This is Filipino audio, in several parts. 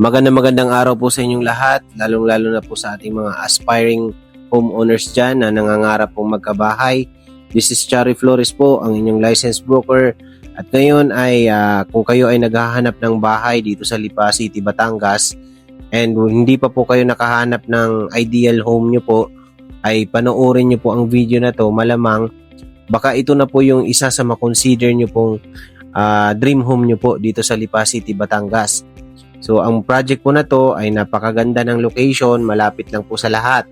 Magandang araw po sa inyong lahat, lalong-lalo na po sa ating mga aspiring homeowners dyan na nangangarap pong magkabahay. This is Chari Flores po, ang inyong licensed broker. At ngayon ay kung kayo ay naghahanap ng bahay dito sa Lipa City, Batangas, and hindi pa po kayo nakahanap ng ideal home nyo po, ay panoorin nyo po ang video na to. Malamang baka ito na po yung isa sa makonsider nyo pong dream home nyo po dito sa Lipa City, Batangas. So, ang project po na to ay napakaganda ng location, malapit lang po sa lahat.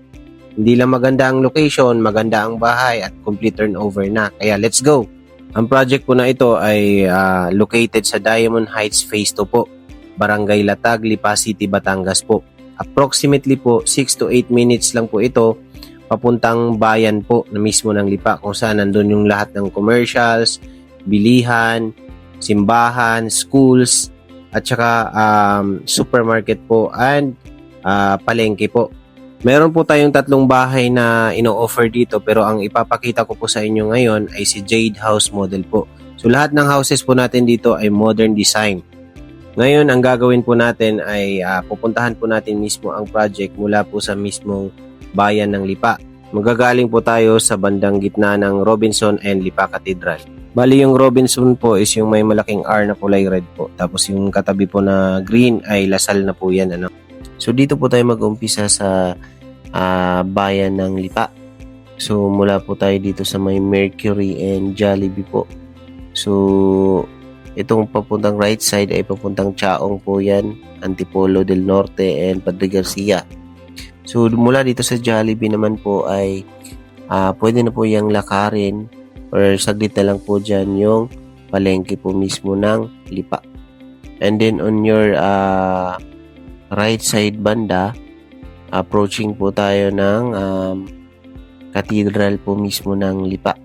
Hindi lang maganda ang location, maganda ang bahay at complete turnover na. Kaya let's go! Ang project po na ito ay located sa Diamond Heights Phase 2 po, Barangay Latag, Lipa City, Batangas po. Approximately po 6 to 8 minutes lang po ito papuntang bayan po na mismo ng Lipa kung saan nandun yung lahat ng commercials, bilihan, simbahan, schools, at saka supermarket po and palengke po. Meron po tayong 3 bahay na ino-offer dito pero ang ipapakita ko po sa inyo ngayon ay si Jade House model po. So lahat ng houses po natin dito ay modern design. Ngayon ang gagawin po natin ay pupuntahan po natin mismo ang project mula po sa mismong bayan ng Lipa. Magagaling po tayo sa bandang gitna ng Robinson and Lipa Cathedral. Bali yung Robinson po is yung may malaking R na kulay red po. Tapos yung katabi po na green ay Lasal na po yan. So dito po tayo mag-umpisa sa bayan ng Lipa. So mula po tayo dito sa may Mercury and Jollibee po. So itong papuntang right side ay papuntang Chaong po yan. Antipolo del Norte and Padre Garcia. So mula dito sa Jollibee naman po ay pwede na po yung lakarin or saglit na lang po dyan yung palengke po mismo ng Lipa. And then on your right side banda, approaching po tayo ng cathedral po mismo ng Lipa.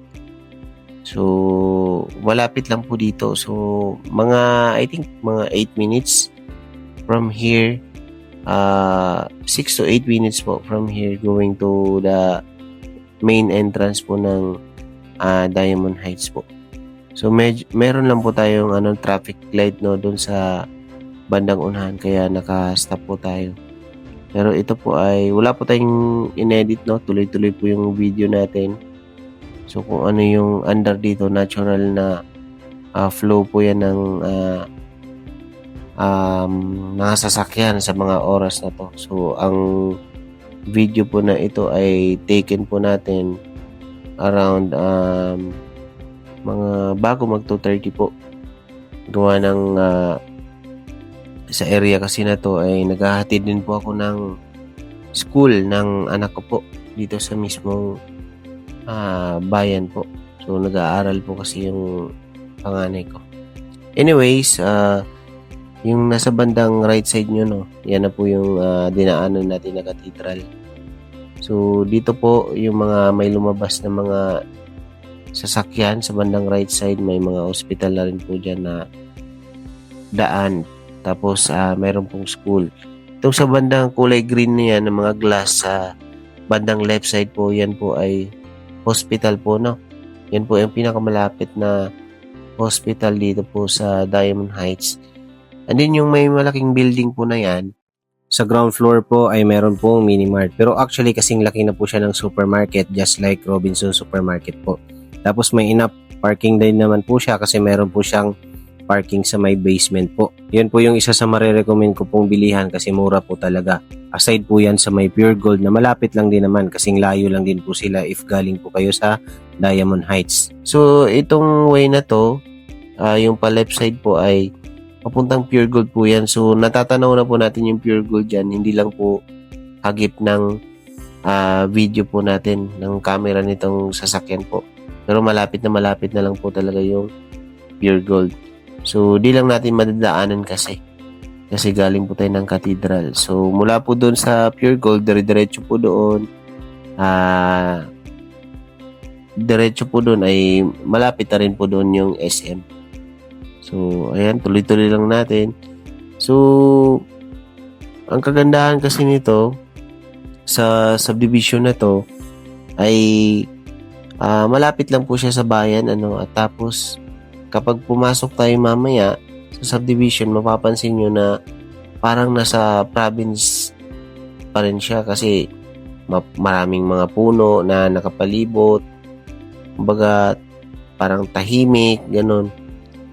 So, malapit lang po dito. So, I think mga 8 minutes from here. 6 to 8 minutes po from here going to the main entrance po ng Diamond Heights po. So meron lang po tayong traffic light doon sa bandang unahan kaya naka-stop po tayo. Pero ito po ay wala po tayong inedit tuloy-tuloy po yung video natin. So kung ano yung under dito, natural na flow po yan ng mga sasakyan sa mga oras na to. So ang video po na ito ay taken po natin around mga bago mag 2:30 po. Gawa ng sa area kasi na to ay naghahatid din po ako ng school ng anak ko po dito sa mismong bayan po. So nag-aaral po kasi yung panganay ko. Anyways, yung nasa bandang right side nyo, yan na po yung dinaanan natin na cathedral. So, dito po yung mga may lumabas na mga sasakyan sa bandang right side. May mga hospital na rin po dyan na daan. Tapos, mayroon pong school. Itong sa bandang kulay green na yan, ng mga glass sa bandang left side po, yan po ay hospital po, Yan po yung pinakamalapit na hospital dito po sa Diamond Heights. And then, yung may malaking building po na yan, sa ground floor po ay meron pong mini-mart. Pero actually kasing laki na po siya ng supermarket just like Robinson Supermarket po. Tapos may enough parking din naman po siya kasi meron po siyang parking sa may basement po. Yun po yung isa sa marirecommend ko pong bilihan kasi mura po talaga. Aside po yan sa may Pure Gold na malapit lang din naman kasing layo lang din po sila if galing po kayo sa Diamond Heights. So itong way na to, yung pa left side po ay papuntang Pure Gold po yan. So, natatanaw na po natin yung Pure Gold dyan. Hindi lang po hagip ng video po natin ng camera nitong sasakyan po. Pero malapit na lang po talaga yung Pure Gold. So, di lang natin madadaanan kasi. Kasi galing po tayo ng cathedral. So, mula po doon sa Pure Gold, diretso po doon. Diretso po doon ay malapit na rin po doon yung SM. So, ayan, tuloy-tuloy lang natin. So, ang kagandahan kasi nito sa subdivision na to ay malapit lang po siya sa bayan, at tapos kapag pumasok tayo mamaya sa subdivision, mapapansin nyo na parang nasa province pa rin siya kasi maraming mga puno na nakapalibot. Kumbaga, parang tahimik, ganun.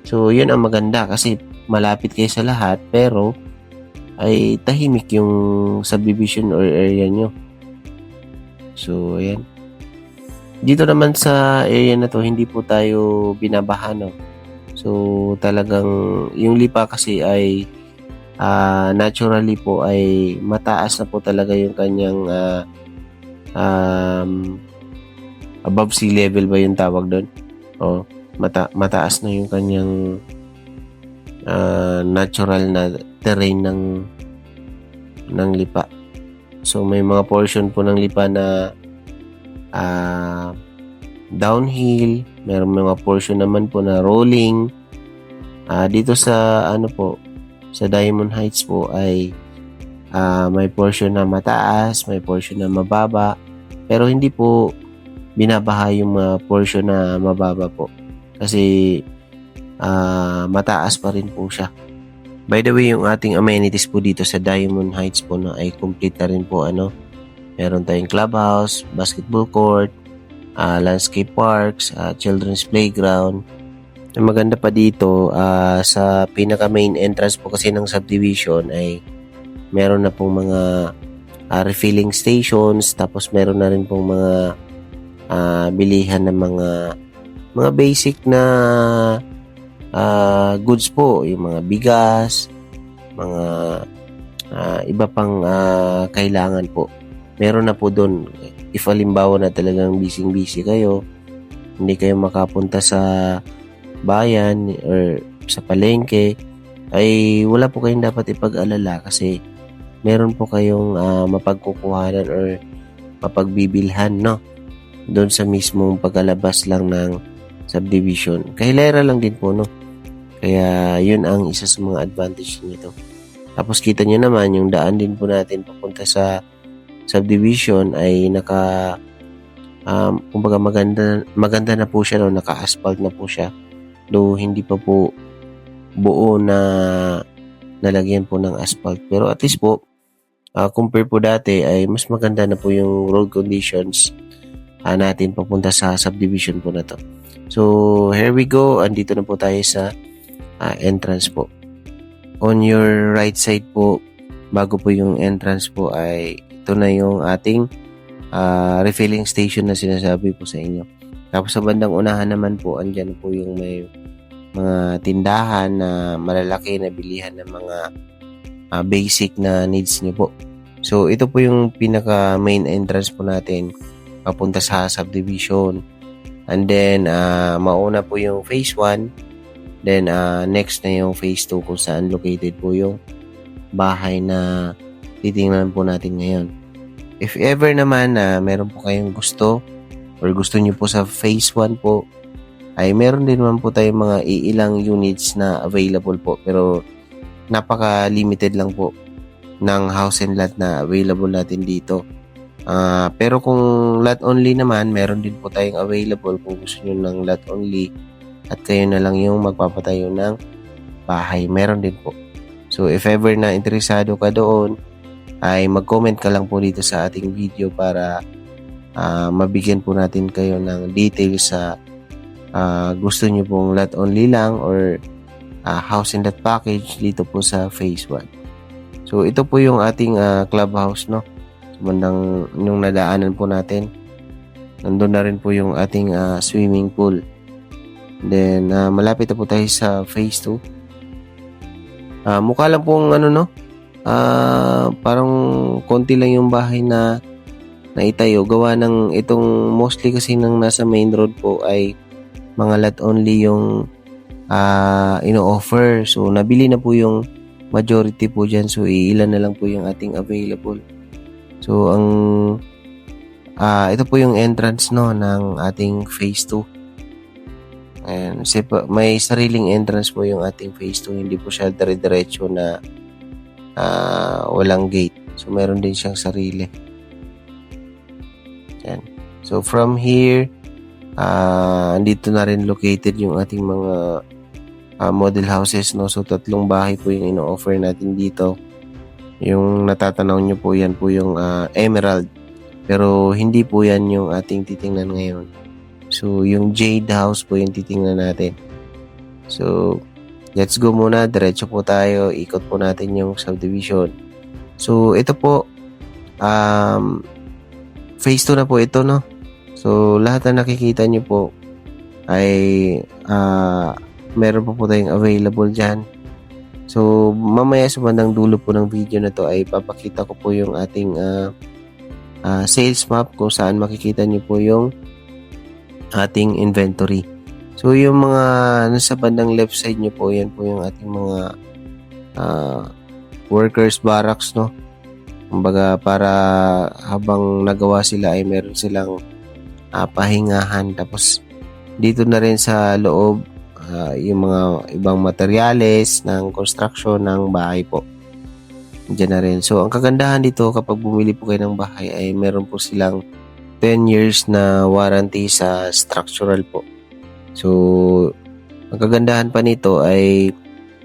So, yun ang maganda kasi malapit kayo sa lahat pero ay tahimik yung subdivision or area nyo. So, ayan. Dito naman sa area na to, hindi po tayo binabaha, no? So, talagang yung lipa kasi ay naturally po ay mataas na po talaga yung kanyang above sea level ba yung tawag doon? O, mataas na yung kanyang natural na terrain ng lipa. So, may mga portion po ng lipa na downhill, meron mga portion naman po na rolling. Dito sa sa Diamond Heights po ay may portion na mataas, may portion na mababa, pero hindi po binabaha yung mga portion na mababa po kasi mataas pa rin po siya. By the way, yung ating amenities po dito sa Diamond Heights po na ay complete na rin po meron tayong clubhouse, basketball court, landscape parks, children's playground. Ang maganda pa dito, sa pinaka main entrance po kasi ng subdivision ay meron na pong mga refilling stations, tapos meron na rin pong mga bilihan ng mga basic na goods po, yung mga bigas, mga iba pang kailangan po. Meron na po doon. If halimbawa na talagang busy kayo, hindi kayo makapunta sa bayan or sa palengke, ay wala po kayong dapat ipag-alala kasi meron po kayong mapagkukuhanan or mapagbibilhan, no? Doon sa mismong pagkalabas lang ng subdivision. Kahilera lang din po, no? Kaya yun ang isa sa mga advantage nito. Tapos kita nyo naman yung daan din po natin papunta sa subdivision ay kumbaga maganda na po siya, no? Naka-asphalt na po siya. Though hindi pa po buo na nalagyan po ng asphalt. Pero at least po, compare po dati ay mas maganda na po yung road conditions natin papunta sa subdivision po na to. So, here we go. Andito na po tayo sa entrance po. On your right side po, bago po yung entrance po ay ito na yung ating refilling station na sinasabi po sa inyo. Tapos sa bandang unahan naman po, andyan po yung may mga tindahan na malalaki na bilihan ng mga basic na needs nyo po. So, ito po yung pinaka main entrance po natin papunta sa subdivision. And then, mauna po yung phase 1. Then, next na yung phase 2 kung saan located po yung bahay na titingnan po natin ngayon. If ever naman na meron po kayong gusto or gusto nyo po sa phase 1 po, ay meron din naman po tayong mga iilang units na available po. Pero, napaka-limited lang po ng house and lot na available natin dito. Pero kung lot only naman, meron din po tayong available kung gusto nyo ng lot only at kayo na lang yung magpapatayo ng bahay. Meron din po. So, if ever na interesado ka doon, ay mag-comment ka lang po dito sa ating video para mabigyan po natin kayo ng details sa gusto nyo pong lot only lang or house and lot package dito po sa phase 1. So, ito po yung ating clubhouse, no? Bandang yung nadaanan po natin. Nandun na rin po yung ating swimming pool. Then, malapit na po tayo sa phase 2. Mukha lang pong parang konti lang yung bahay na itayo. Gawa ng itong mostly kasi nang nasa main road po ay mga lot only yung ino-offer. So, nabili na po yung majority po dyan. So, ilan na lang po yung ating available. So, ito po yung entrance, no, ng ating phase 2. And may sariling entrance po yung ating phase 2. Hindi po siya dire-diretso na walang gate. So, meron din siyang sarili. Yan. So, from here, andito na rin located yung ating mga model houses, no? So, 3 bahay po yung ino-offer natin dito. Yung natatanaw nyo po, yan po yung emerald. Pero hindi po yan yung ating titingnan ngayon. So, yung jade house po yung titingnan natin. So, let's go muna. Diretso po tayo. Ikot po natin yung subdivision. So, ito po, phase 2 na po ito, no? So, lahat na nakikita nyo po ay meron po tayong available dyan. So, mamaya sa bandang dulo po ng video na to ay papakita ko po yung ating sales map kung saan makikita nyo po yung ating inventory. So, yung mga nasa bandang left side nyo po, yan po yung ating mga workers barracks, no? Kumbaga, para habang nagawa sila ay meron silang pahingahan. Tapos, dito na rin sa loob, yung mga ibang materyales ng construction ng bahay po. Diyan na rin. So, ang kagandahan dito kapag bumili po kayo ng bahay ay meron po silang 10 years na warranty sa structural po. So, ang kagandahan pa nito ay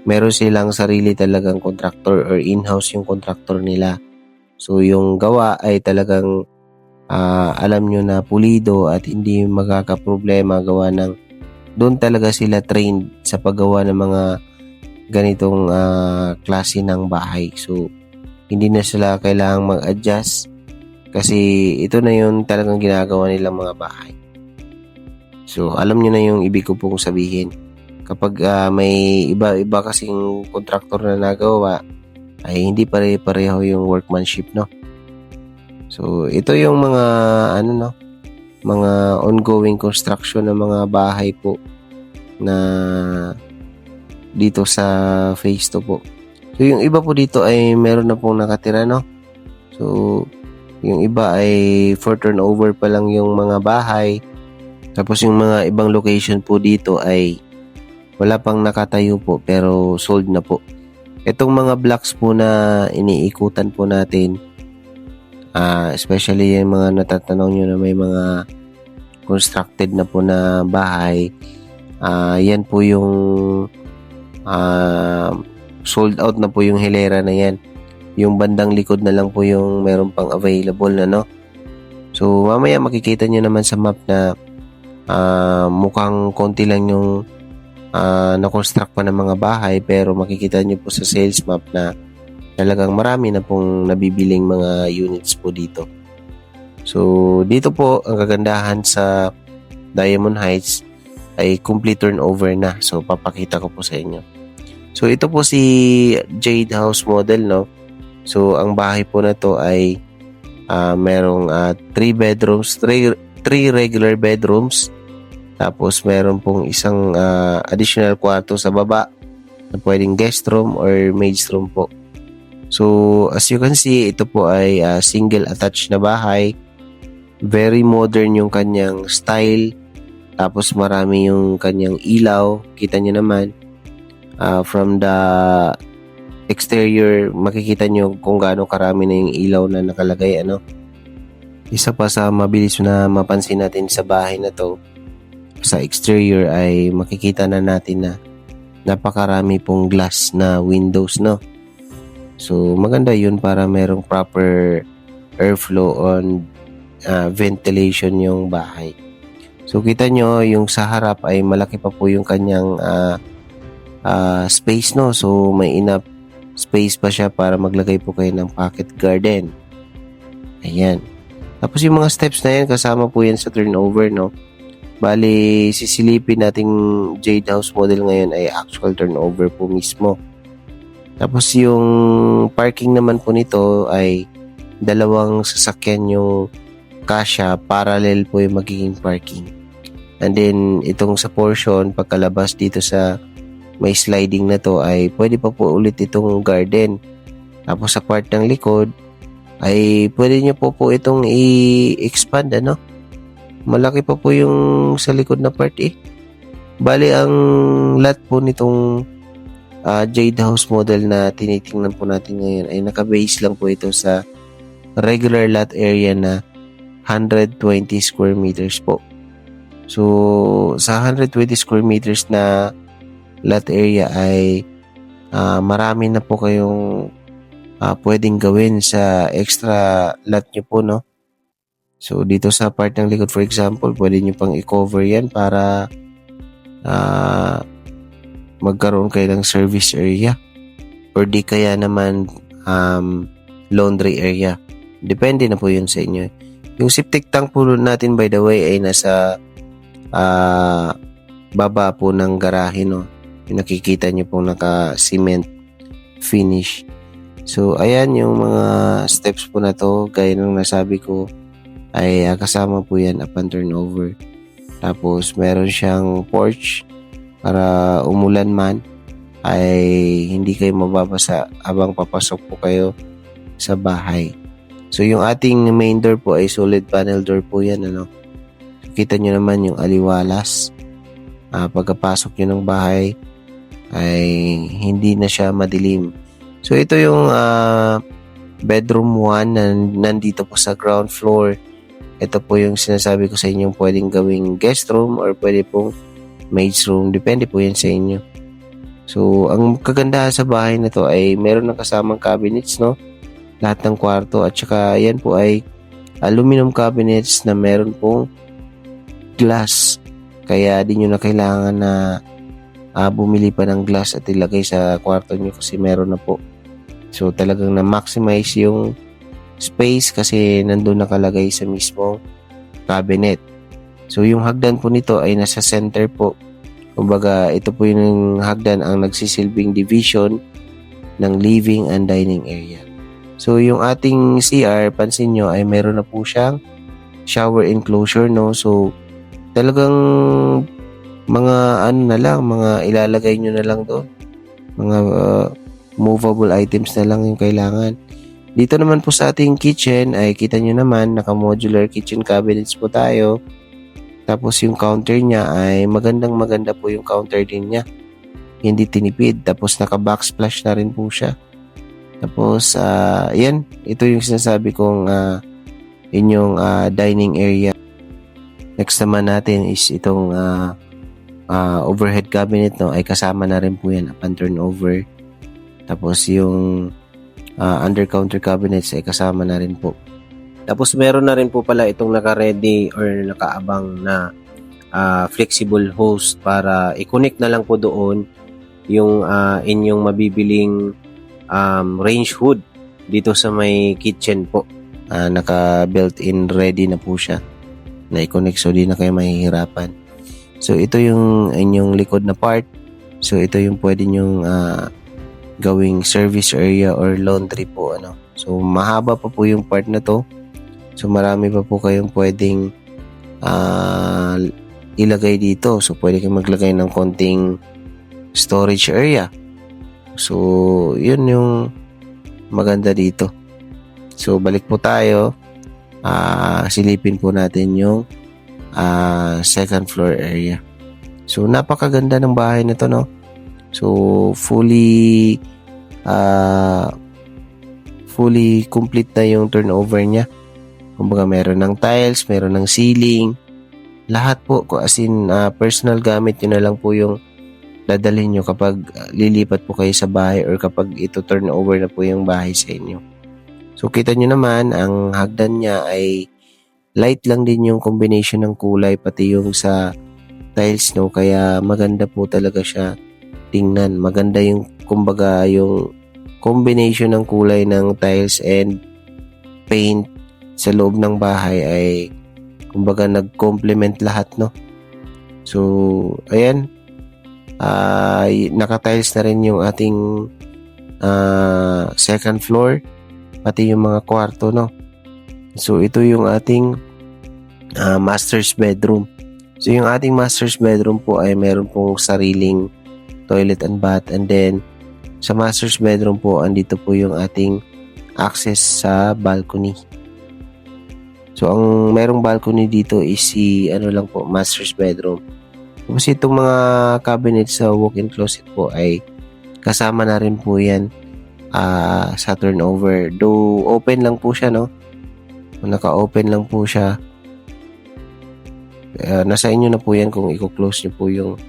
meron silang sarili talagang contractor or in-house yung contractor nila. So, yung gawa ay talagang alam nyo na pulido at hindi magkakaproblema gawa ng doon talaga sila trained sa paggawa ng mga ganitong klase ng bahay. So, hindi na sila kailangang mag-adjust kasi ito na yung talagang ginagawa nilang mga bahay. So, alam nyo na yung ibig ko pong sabihin. Kapag may iba-iba kasing contractor na nagawa, ay hindi pare-pareho yung workmanship, no? So, ito yung mga mga ongoing construction ng mga bahay po na dito sa phase 2 po. So, yung iba po dito ay meron na pong nakatira, no? So, yung iba ay for turnover pa lang yung mga bahay. Tapos, yung mga ibang location po dito ay wala pang nakatayo po pero sold na po. Itong mga blocks po na iniikutan po natin, especially yung mga natatanaw nyo na may mga constructed na po na bahay, yan po yung sold out na po yung hilera na yan. Yung bandang likod na lang po yung meron pang available na, no? So, mamaya makikita nyo naman sa map na mukhang konti lang yung na-construct pa ng mga bahay, pero makikita nyo po sa sales map na talagang marami na pong nabibiling mga units po dito. So, dito po ang kagandahan sa Diamond Heights ay complete turnover na. So, papakita ko po sa inyo. So, ito po si Jade House model, no? So, ang bahay po na to ay merong 3 bedrooms, 3 regular bedrooms. Tapos, meron pong isang additional kwarto sa baba na pwedeng guest room or maid's room po. So, as you can see, ito po ay single attached na bahay. Very modern yung kanyang style. Tapos, marami yung kanyang ilaw. Kita nyo naman. From the exterior, makikita nyo kung gaano karami na yung ilaw na nakalagay. Isa pa sa mabilis na mapansin natin sa bahay na to, sa exterior ay makikita na natin na napakarami pong glass na windows, no? So, maganda yun para merong proper airflow on ventilation yung bahay. So, kita nyo, yung sa harap ay malaki pa po yung kanyang space, no? So, may enough space pa siya para maglagay po kayo ng pocket garden. Ayan. Tapos yung mga steps na yan, kasama po yan sa turnover, no? Bali, sisilipin nating Jade House model ngayon ay actual turnover po mismo. Tapos yung parking naman po nito ay 2 sasakyan yung kasya, parallel po yung magiging parking. And then, itong sa portion, pagkalabas dito sa may sliding na to ay pwede pa po ulit itong garden. Tapos sa part ng likod ay pwede nyo po itong i-expand, malaki pa po yung sa likod na part Bali, ang lot po nitong Jade House model na tinitingnan po natin ngayon ay naka-base lang po ito sa regular lot area na 120 square meters po. So, sa 120 square meters na lot area ay marami na po kayong pwedeng gawin sa extra lot nyo po, no? So, dito sa part ng likod, for example, pwede nyo pang i-cover yan para magkaroon kayo ng service area or di kaya naman laundry area. Depende na po yun sa inyo. Yung septic tank po natin, by the way, ay nasa baba po ng garahe, no? Yung nakikita nyo po naka-cement finish. So, ayan yung mga steps po na to. Gaya ng nasabi ko, ay kasama po yan upon turnover. Tapos, meron siyang porch para umulan man ay hindi kayo mababasa habang papasok po kayo sa bahay. So, yung ating main door po ay solid panel door po yan, ano? Kita nyo naman yung aliwalas. Pagkapasok nyo ng bahay ay hindi na siya madilim. So, ito yung bedroom 1 na nandito po sa ground floor. Ito po yung sinasabi ko sa inyo pwedeng gawing guest room or pwede pong maid's room. Depende po yan sa inyo. So, ang kagandahan sa bahay na to ay meron ng kasamang cabinets, no? Lahat ng kwarto. At saka yan po ay aluminum cabinets na meron pong glass. Kaya di nyo na kailangan na bumili pa ng glass at ilagay sa kwarto nyo kasi meron na po. So, talagang na-maximize yung space kasi nandun nakalagay sa mismong cabinet. So, yung hagdan po nito ay nasa center po. Kumbaga, ito po yung hagdan ang nagsisilbing division ng living and dining area. So, yung ating CR, pansin nyo, ay meron na po siyang shower enclosure, no? So, talagang mga mga ilalagay nyo na lang doon. Mga movable items na lang yung kailangan. Dito naman po sa ating kitchen ay kita nyo naman, naka-modular kitchen cabinets po tayo. Tapos yung counter niya ay maganda po yung counter din niya. Hindi tinipid. Tapos naka-backsplash na rin po siya. Tapos, yan. Ito yung sinasabi kong inyong dining area. Next naman natin is itong overhead cabinet, no, ay kasama na rin po yan upon turnover. Tapos yung under counter cabinets ay kasama na rin po. Tapos meron na rin po pala itong naka-ready or nakaabang na flexible hose para i-connect na lang po doon yung inyong mabibiling range hood dito sa may kitchen po. Naka-built-in ready na po siya na i-connect so di na kayo mahihirapan. So ito yung inyong likod na part. So ito yung pwede nyong gawing service area or laundry po, ano. So mahaba pa po yung part na to. So marami pa po kayong pwedeng ilagay dito. So pwede kayong maglagay ng konting storage area. So yun yung maganda dito. So balik po tayo. Silipin po natin yung second floor area. So napakaganda ng bahay na to, no? So fully complete na yung turnover niya. Kumbaga meron ng tiles, meron ng ceiling, lahat po. As in, personal gamit nyo na lang po yung dadalhin nyo kapag lilipat po kayo sa bahay or kapag ito turnover na po yung bahay sa inyo. So kita nyo naman, ang hagdan niya ay light lang din yung combination ng kulay, pati yung sa tiles, no? Kaya maganda po talaga siya tingnan. Maganda yung, kumbaga, yung combination ng kulay ng tiles and paint sa loob ng bahay ay kumbaga nag-complement lahat, no? So, ayan. Naka-tiles na rin yung ating second floor, pati yung mga kwarto, no? So, ito yung ating master's bedroom. So, yung ating master's bedroom po ay meron pong sariling toilet and bath. And then, sa master's bedroom po, andito po yung ating access sa balcony. So, ang merong balcony dito is lang po, master's bedroom. Tapos itong mga cabinet sa walk-in closet po ay kasama na rin po yan sa turnover. Though, open lang po siya, no? Naka-open lang po siya. Nasa inyo na po yan kung i-close nyo po yung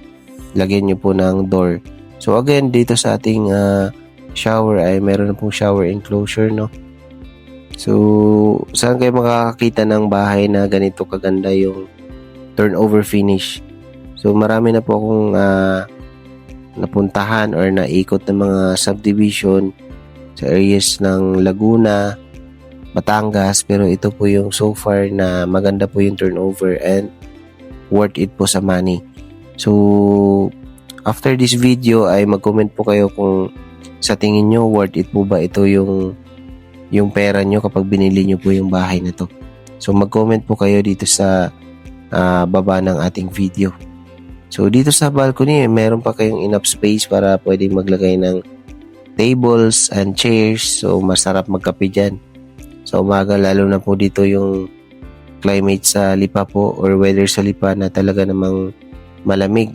lagyan nyo po ng door. So, again, dito sa ating shower ay meron na pong shower enclosure, no? So, saan kayo makakakita ng bahay na ganito kaganda yung turnover finish? So, marami na po akong napuntahan or naikot ng mga subdivision sa areas ng Laguna, Batangas, pero ito po yung so far na maganda po yung turnover and worth it po sa money. So, after this video ay mag-comment po kayo kung sa tingin nyo worth it po ba ito yung pera nyo kapag binili nyo po yung bahay na to. So, mag-comment po kayo dito sa baba ng ating video. So, dito sa balcony, meron pa kayong enough space para pwedeng maglagay ng tables and chairs. So, masarap magkape dyan. Sa umaga, lalo na po dito yung climate sa Lipa po or weather sa Lipa na talaga namang malamig.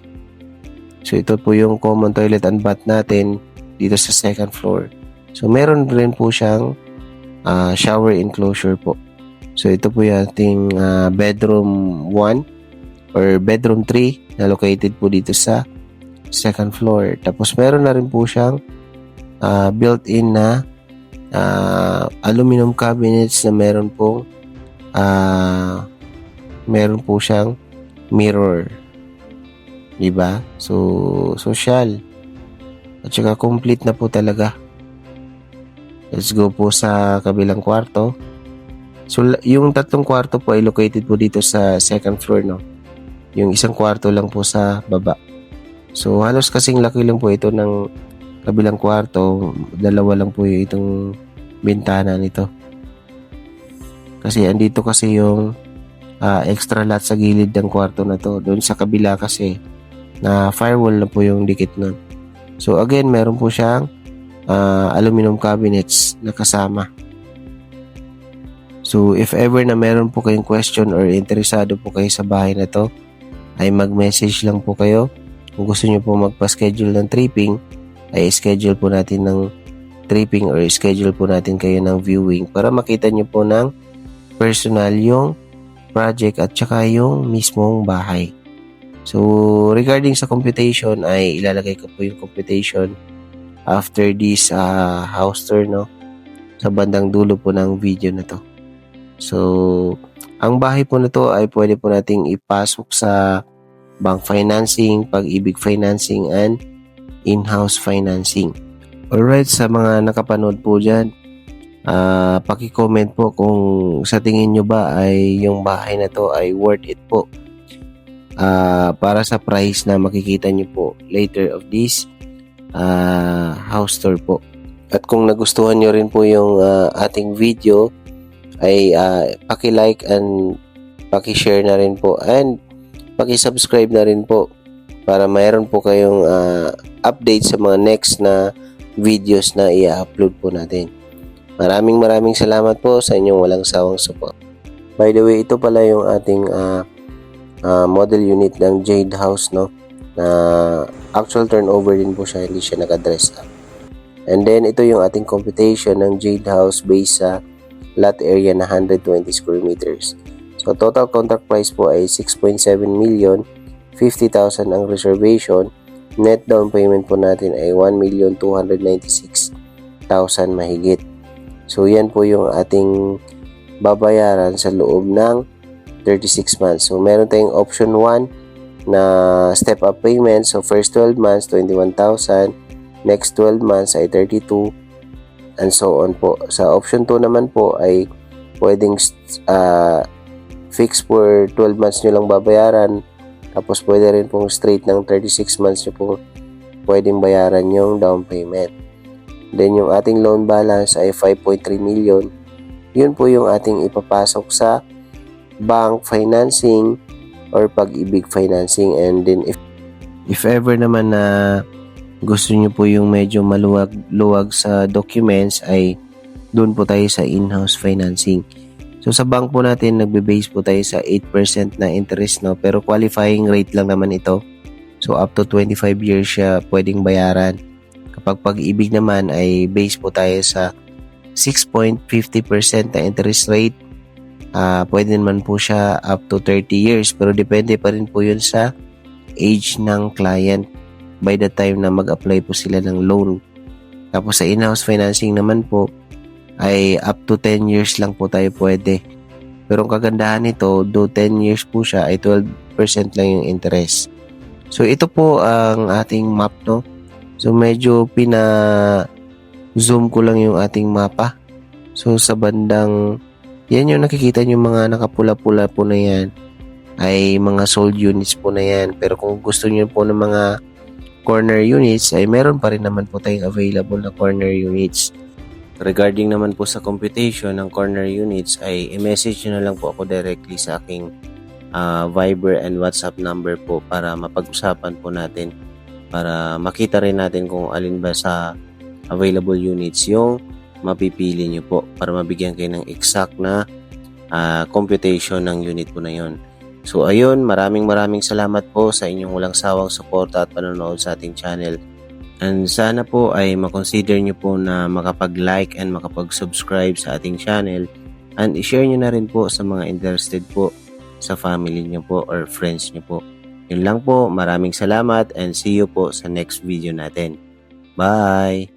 So, ito po yung common toilet and bath natin dito sa second floor. So, meron rin po siyang shower enclosure po. So, ito po yung ating bedroom 1 or bedroom 3 na located po dito sa second floor. Tapos, meron na rin po siyang built-in na aluminum cabinets na meron po siyang mirror. Diba? So, social. At saka complete na po talaga. Let's go po sa kabilang kwarto. So, yung tatlong kwarto po ay located po dito sa second floor, no? Yung isang kwarto lang po sa baba. So, halos kasing laki lang po ito ng kabilang kwarto. Dalawa lang po itong bintana nito. Kasi andito kasi yung extra lot sa gilid ng kwarto na to. Doon sa kabila kasi na firewall na po yung dikit nun. So, again, meron po siyang aluminum cabinets na kasama. So, if ever na meron po kayong question or interesado po kayo sa bahay na to, ay mag-message lang po kayo. Kung gusto nyo po magpa-schedule ng tripping, ay schedule po natin ng tripping or schedule po natin kayo ng viewing para makita nyo po ng personal yung project at saka yung mismong bahay. So, regarding sa computation, ay ilalagay ko po yung computation after this house tour, no? Sa bandang dulo po ng video na to. So, ang bahay po na to ay pwede po nating ipasok sa bank financing, Pag-ibig financing, and in-house financing. Alright, sa mga nakapanood po dyan, paki-comment po kung sa tingin nyo ba ay yung bahay na to ay worth it po. Para sa price na makikita nyo po later of this house tour po. At kung nagustuhan nyo rin po yung ating video, ay paki-like and paki-share na rin po and paki-subscribe na rin po para mayroon po kayong update sa mga next na videos na i-upload po natin. Maraming salamat po sa inyong walang sawang support. By the way, ito pala yung ating model unit ng Jade House, no? Na actual turnover din po siya, hindi siya nag-address up. And then, ito yung ating computation ng Jade House based sa lot area na 120 square meters. So, total contract price po ay 6.7 million, 50,000 ang reservation. Net down payment po natin ay 1,296,000 mahigit. So, yan po yung ating babayaran sa loob ng 36 months. So, meron tayong option 1 na step-up payment. So, first 12 months, 21,000. Next 12 months ay 32. And so on po. Sa option 2 naman po ay pwedeng fix for 12 months nyo lang babayaran. Tapos pwede rin pong straight ng 36 months nyo po pwedeng bayaran yung down payment. Then yung ating loan balance ay 5.3 million. Yun po yung ating ipapasok sa bank financing or Pag-ibig financing. And then if ever naman na gusto nyo po yung medyo maluwag sa documents, ay doon po tayo sa in-house financing. So sa bank po natin, nagbe-base po tayo sa 8% na interest, no? Pero qualifying rate lang naman ito. So up to 25 years siya pwedeng bayaran. Kapag Pag-ibig naman ay base po tayo sa 6.50% na interest rate. Pwede naman po siya up to 30 years, pero depende pa rin po yun sa age ng client by the time na mag-apply po sila ng loan. Tapos sa in-house financing naman po ay up to 10 years lang po tayo pwede. Pero ang kagandahan nito, do 10 years po siya ay 12% lang yung interest. So ito po ang ating map, no? So medyo zoom ko lang yung ating mapa. So sa bandang yan yung nakikita nyo mga nakapula-pula po na yan ay mga sold units po na yan. Pero kung gusto nyo po ng mga corner units ay meron pa rin naman po tayong available na corner units. Regarding naman po sa computation ng corner units ay i-message nyo na lang po ako directly sa aking Viber and WhatsApp number po para mapag-usapan po natin, para makita rin natin kung alin ba sa available units yung mapipili nyo po para mabigyan kayo ng exact na computation ng unit po na yon. So ayun, maraming salamat po sa inyong walang sawang suporta at panonood sa ating channel. And sana po ay makonsider nyo po na makapag-like and makapag-subscribe sa ating channel, and i-share nyo na rin po sa mga interested po sa family nyo po or friends nyo po. Yun lang po, maraming salamat and see you po sa next video natin. Bye!